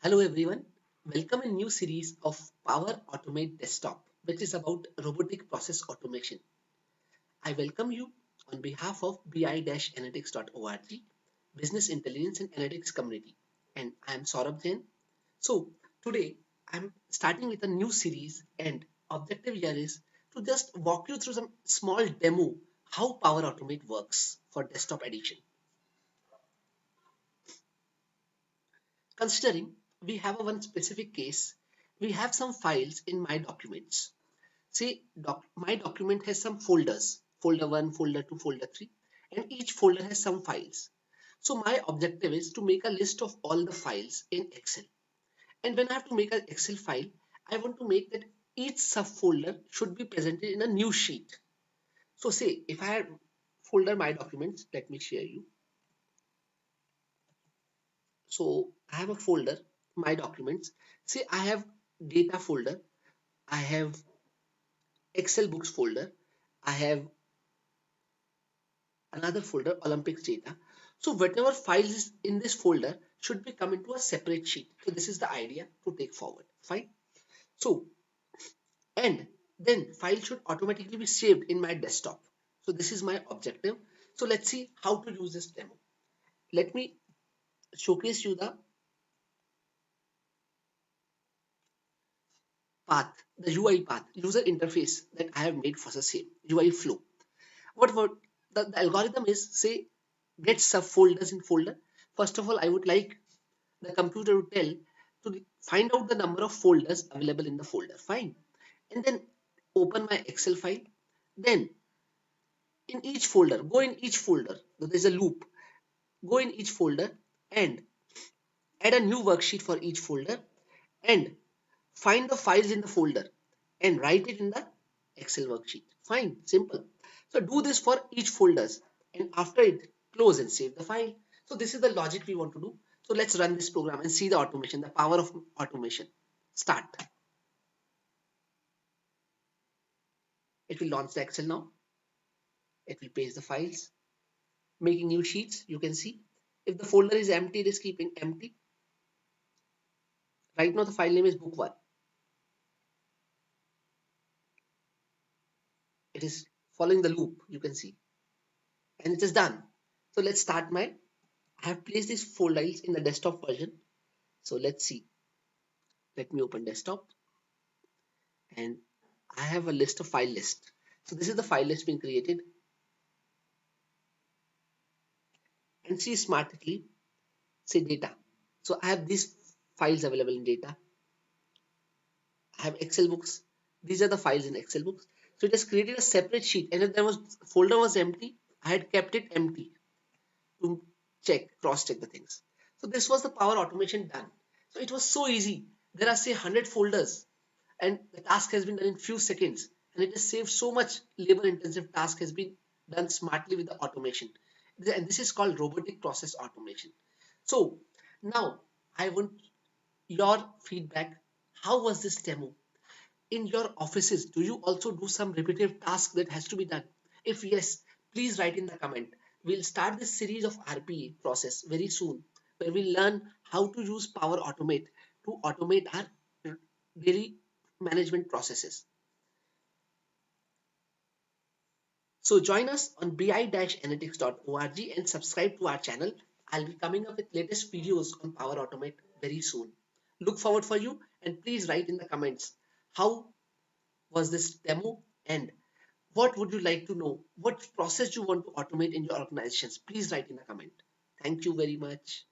Hello everyone, welcome in new series of Power Automate Desktop, which is about robotic process automation. I welcome you on behalf of bi-analytics.org, Business Intelligence and Analytics Community, and I am Saurabh Jain. So today I'm starting with a new series, and objective here is to just walk you through some small demo how Power Automate works for desktop edition. Considering we have a one specific case, we have some files in my documents. Say my document has some folders, folder 1, folder 2, folder 3, and each folder has some files. So my objective is to make a list of all the files in Excel. And when I have to make an Excel file, I want to make that each subfolder should be presented in a new sheet. So say if I had folder my documents, let me share you. So I have a folder, my documents. Say I have data folder, I have Excel books folder, I have another folder, Olympics data. So whatever files is in this folder should be come into a separate sheet. So this is the idea to take forward. Fine. So and then file should automatically be saved in my desktop. So this is my objective. So let's see how to use this demo. Let me showcase you the path, the UI path, user interface that I have made for the same UI flow. What the algorithm is, say get subfolders in folder. First of all, I would like the computer to tell to find out the number of folders available in the folder. Fine. And then open my Excel file. Then in each folder, go in each folder. There's a loop. Go in each folder and add a new worksheet for each folder and find the files in the folder and write it in the Excel worksheet. Fine, simple. So do this for each folders and after it close and save the file. So this is the logic we want to do. So let's run this program and see the automation, the power of automation. Start. It will launch the Excel now. It will paste the files, making new sheets. You can see if the folder is empty, it is keeping empty. Right now the file name is book1. It is following the loop, you can see, and it is done. So let's start I have placed these folders in the desktop version. So let's see. Let me open desktop and I have a list of file list. So this is the file list being created. And see smartly, say data. So I have these files available in data. I have Excel books. These are the files in Excel books. So it has created a separate sheet, and if there was folder was empty, I had kept it empty to cross check the things. So this was the power automation done. So it was so easy. There are say 100 folders and the task has been done in few seconds, and it has saved so much labor intensive task has been done smartly with the automation. And this is called robotic process automation. So now I want your feedback. How was this demo? In your offices, do you also do some repetitive task that has to be done? If yes, please write in the comment. We'll start this series of RPA process very soon, where we'll learn how to use Power Automate to automate our daily management processes. So join us on bi-analytics.org and subscribe to our channel. I'll be coming up with latest videos on Power Automate very soon. Look forward for you, and please write in the comments how was this demo and what would you like to know? What process you want to automate in your organizations? Please write in the comment. Thank you very much.